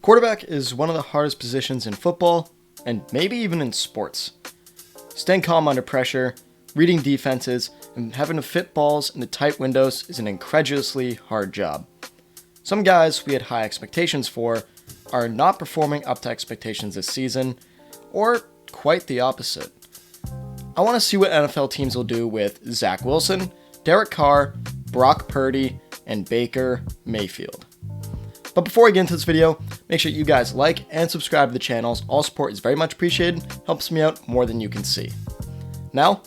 Quarterback is one of the hardest positions in football, and maybe even in sports. Staying calm under pressure, reading defenses, and having to fit balls into tight windows is an incredulously hard job. Some guys we had high expectations for are not performing up to expectations this season, or quite the opposite. I want to see what NFL teams will do with Zach Wilson, Derek Carr, Brock Purdy, and Baker Mayfield. But before I get into this video, make sure you guys like and subscribe to the channels. All support is very much appreciated, helps me out more than you can see. Now,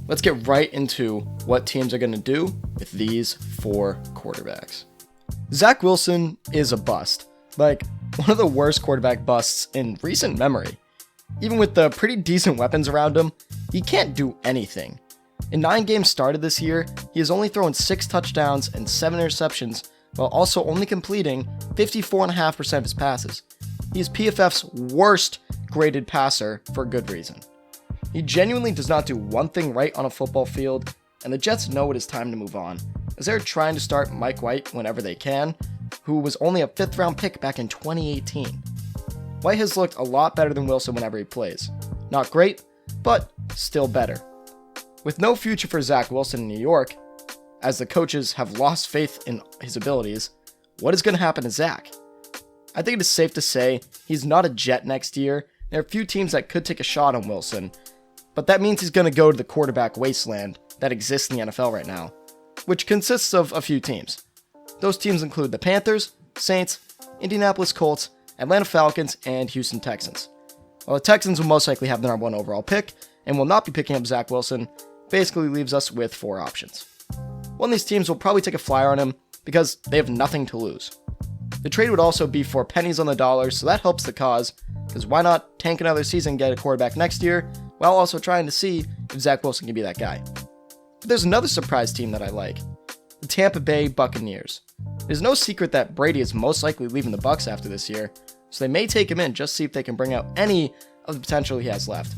let's get right into what teams are going to do with these four quarterbacks. Zach Wilson is a bust, like one of the worst quarterback busts in recent memory. Even with the pretty decent weapons around him, he can't do anything. In 9 games started this year, he has only thrown 6 touchdowns and 7 interceptions, while also only completing 54.5% of his passes. He is PFF's worst graded passer for good reason. He genuinely does not do one thing right on a football field, and the Jets know it is time to move on, as they're trying to start Mike White whenever they can, who was only a 5th round pick back in 2018. White has looked a lot better than Wilson whenever he plays. Not great, but still better. With no future for Zach Wilson in New York, as the coaches have lost faith in his abilities, what is going to happen to Zach? I think it is safe to say he's not a Jet next year. There are a few teams that could take a shot on Wilson, but that means he's going to go to the quarterback wasteland that exists in the NFL right now, which consists of a few teams. Those teams include the Panthers, Saints, Indianapolis Colts, Atlanta Falcons, and Houston Texans. While the Texans will most likely have the #1 overall pick and will not be picking up Zach Wilson, basically leaves us with 4 options. One of these teams will probably take a flyer on him because they have nothing to lose. The trade would also be for pennies on the dollar, so that helps the cause, because why not tank another season and get a quarterback next year, while also trying to see if Zach Wilson can be that guy. But there's another surprise team that I like, the Tampa Bay Buccaneers. There's no secret that Brady is most likely leaving the Bucs after this year, so they may take him in just to see if they can bring out any of the potential he has left.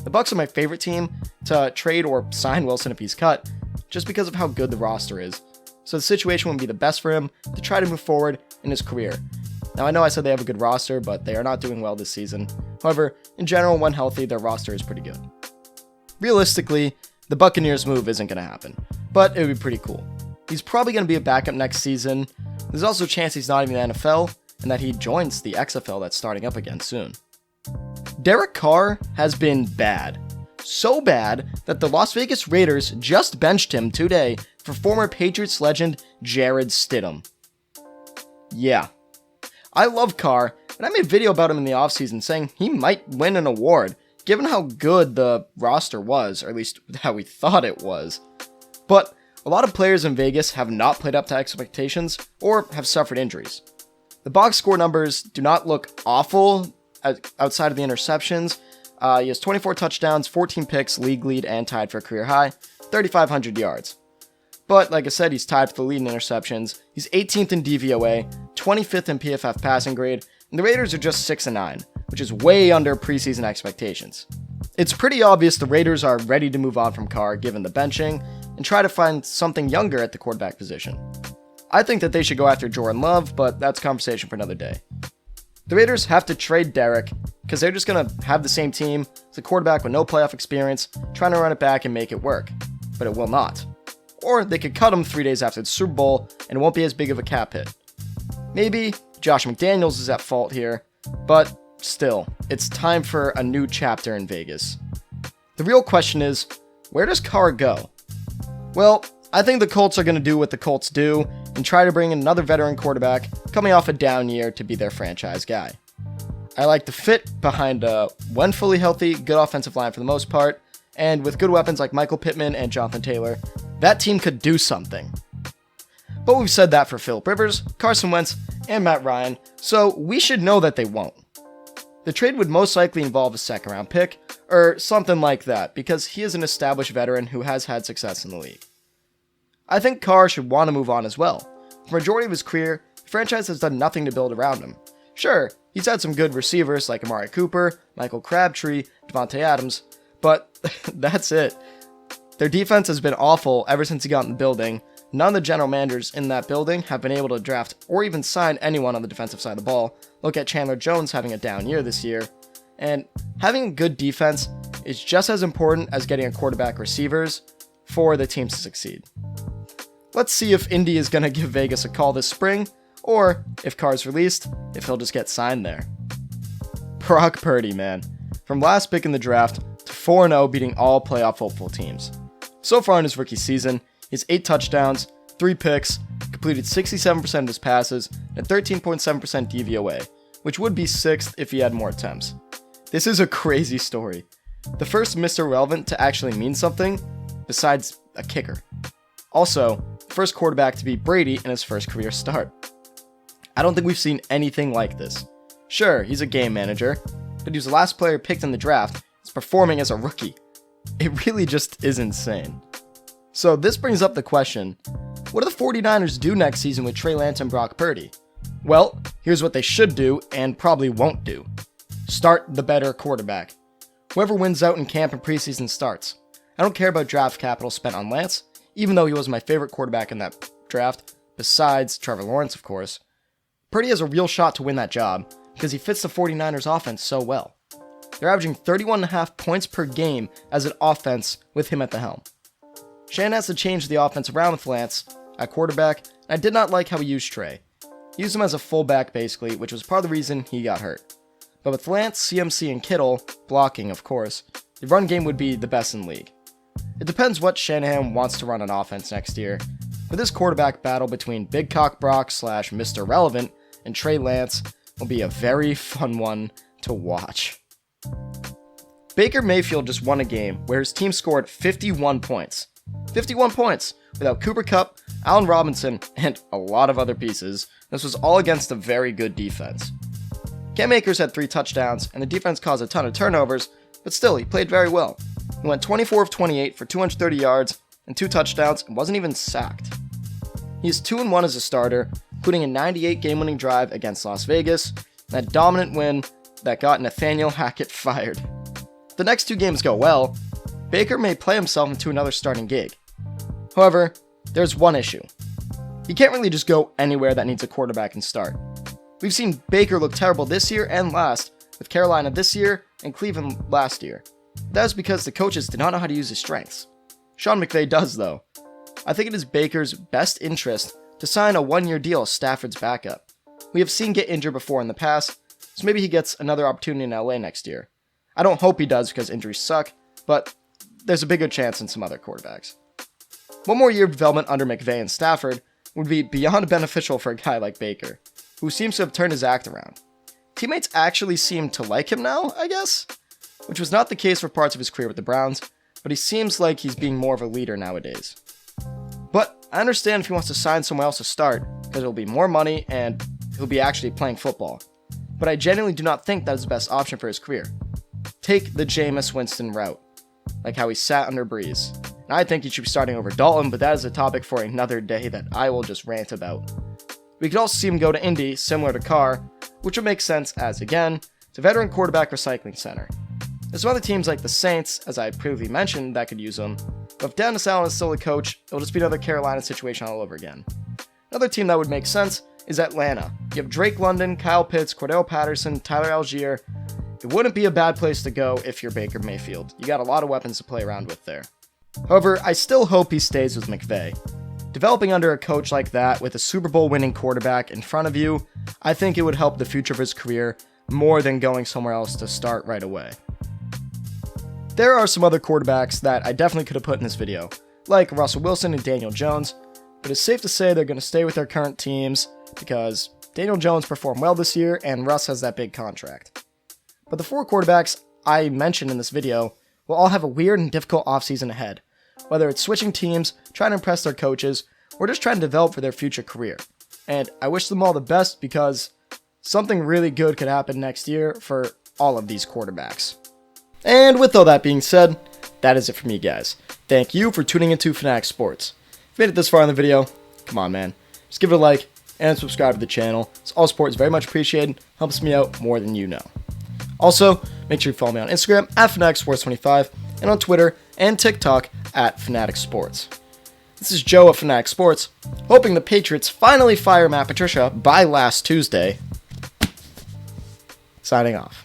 The Bucs are my favorite team to trade or sign Wilson if he's cut, just because of how good the roster is. So the situation would be the best for him to try to move forward in his career. Now I know I said they have a good roster, but they are not doing well this season. However, in general, when healthy, their roster is pretty good. Realistically, the Buccaneers move isn't going to happen, but it would be pretty cool. He's probably going to be a backup next season. There's also a chance he's not even in the NFL, and that he joins the XFL that's starting up again soon. Derek Carr has been bad. So bad that the Las Vegas Raiders just benched him today for former Patriots legend Jarrett Stidham. Yeah. I love Carr, and I made a video about him in the offseason saying he might win an award, given how good the roster was, or at least how we thought it was. But a lot of players in Vegas have not played up to expectations, or have suffered injuries. The box score numbers do not look awful outside of the interceptions. He has 24 touchdowns, 14 picks, league lead, and tied for a career high, 3,500 yards. But like I said, he's tied for the lead in interceptions. He's 18th in DVOA, 25th in PFF passing grade, and the Raiders are just 6-9, which is way under preseason expectations. It's pretty obvious the Raiders are ready to move on from Carr given the benching, and try to find something younger at the quarterback position. I think that they should go after Jordan Love, but that's a conversation for another day. The Raiders have to trade Derek, because they're just going to have the same team, it's a quarterback with no playoff experience, trying to run it back and make it work. But it will not. Or they could cut him 3 days after the Super Bowl, and it won't be as big of a cap hit. Maybe Josh McDaniels is at fault here, but still, it's time for a new chapter in Vegas. The real question is, where does Carr go? Well, I think the Colts are going to do what the Colts do, and try to bring in another veteran quarterback coming off a down year to be their franchise guy. I like the fit behind a, when fully healthy, good offensive line for the most part, and with good weapons like Michael Pittman and Jonathan Taylor, that team could do something. But we've said that for Phillip Rivers, Carson Wentz, and Matt Ryan, so we should know that they won't. The trade would most likely involve a 2nd round pick, or something like that, because he is an established veteran who has had success in the league. I think Carr should want to move on as well. For the majority of his career, the franchise has done nothing to build around him. Sure, he's had some good receivers like Amari Cooper, Michael Crabtree, Devontae Adams, but that's it. Their defense has been awful ever since he got in the building. none of the general managers in that building have been able to draft or even sign anyone on the defensive side of the ball. Look at Chandler Jones having a down year this year. And having a good defense is just as important as getting a quarterback receivers for the teams to succeed. Let's see if Indy is going to give Vegas a call this spring, or if Carr's released, if he'll just get signed there. Brock Purdy, man. From last pick in the draft to 4-0 beating all playoff hopeful teams. So far in his rookie season, he has 8 touchdowns, 3 picks, completed 67% of his passes, and a 13.7% DVOA, which would be 6th if he had more attempts. This is a crazy story. The first Mr. Relevant to actually mean something, besides a kicker. Also, the first quarterback to beat Brady in his first career start. I don't think we've seen anything like this. Sure, he's a game manager, but he was the last player picked in the draft. He's performing as a rookie. It really just is insane. So this brings up the question, what do the 49ers do next season with Trey Lance and Brock Purdy? Well, here's what they should do and probably won't do. Start the better quarterback. Whoever wins out in camp and preseason starts. I don't care about draft capital spent on Lance, even though he was my favorite quarterback in that draft, besides Trevor Lawrence, of course. Purdy has a real shot to win that job because he fits the 49ers offense so well. They're averaging 31.5 points per game as an offense with him at the helm. Shanahan has to change the offense around with Lance at quarterback, and I did not like how he used Trey. He used him as a fullback basically, which was part of the reason he got hurt. But with Lance, CMC, and Kittle, blocking of course, the run game would be the best in the league. It depends what Shanahan wants to run on offense next year, but this quarterback battle between Big Cock Brock / Mr. Relevant and Trey Lance will be a very fun one to watch. Baker Mayfield just won a game where his team scored 51 points. 51 points without Cooper Kupp, Allen Robinson, and a lot of other pieces. This was all against a very good defense. Cam Akers had 3 touchdowns, and the defense caused a ton of turnovers, but still, he played very well. He went 24 of 28 for 230 yards and 2 touchdowns and wasn't even sacked. He is 2-1 as a starter, including a 98 game-winning drive against Las Vegas, and a dominant win that got Nathaniel Hackett fired. If the next 2 games go well, Baker may play himself into another starting gig. However, there's one issue. He can't really just go anywhere that needs a quarterback and start. We've seen Baker look terrible this year and last, with Carolina this year and Cleveland last year. That is because the coaches did not know how to use his strengths. Sean McVay does, though. I think it is Baker's best interest to sign a 1-year deal as Stafford's backup. We have seen get injured before in the past, so maybe he gets another opportunity in LA next year. I don't hope he does because injuries suck, but there's a bigger chance than some other quarterbacks. 1 more year of development under McVay and Stafford would be beyond beneficial for a guy like Baker, who seems to have turned his act around. Teammates actually seem to like him now, I guess? Which was not the case for parts of his career with the Browns, but he seems like he's being more of a leader nowadays. But I understand if he wants to sign somewhere else to start, because it'll be more money and he'll be actually playing football. But I genuinely do not think that is the best option for his career. Take the Jameis Winston route, like how he sat under Breeze. And I think he should be starting over Dalton, but that is a topic for another day that I will just rant about. We could also see him go to Indy, similar to Carr, which would make sense as, again, it's a veteran quarterback recycling center. There's some other teams like the Saints, as I previously mentioned, that could use him, but if Dennis Allen is still the coach, it'll just be another Carolina situation all over again. Another team that would make sense is Atlanta. You have Drake London, Kyle Pitts, Cordell Patterson, Tyler Algier. It wouldn't be a bad place to go if you're Baker Mayfield. You got a lot of weapons to play around with there. However, I still hope he stays with McVay. Developing under a coach like that with a Super Bowl winning quarterback in front of you, I think it would help the future of his career more than going somewhere else to start right away. There are some other quarterbacks that I definitely could have put in this video, like Russell Wilson and Daniel Jones, but it's safe to say they're going to stay with their current teams because Daniel Jones performed well this year and Russ has that big contract. But the 4 quarterbacks I mentioned in this video will all have a weird and difficult offseason ahead, whether it's switching teams, trying to impress their coaches, or just trying to develop for their future career. And I wish them all the best because something really good could happen next year for all of these quarterbacks. And with all that being said, that is it for me, guys. Thank you for tuning into Fanatic Sports. If you made it this far in the video, come on, man. Just give it a like and subscribe to the channel. All support is very much appreciated. Helps me out more than you know. Also, make sure you follow me on Instagram at FanaticSports25 and on Twitter and TikTok at Fanatic Sports. This is Joe of Fanatic Sports, hoping the Patriots finally fire Matt Patricia by last Tuesday. Signing off.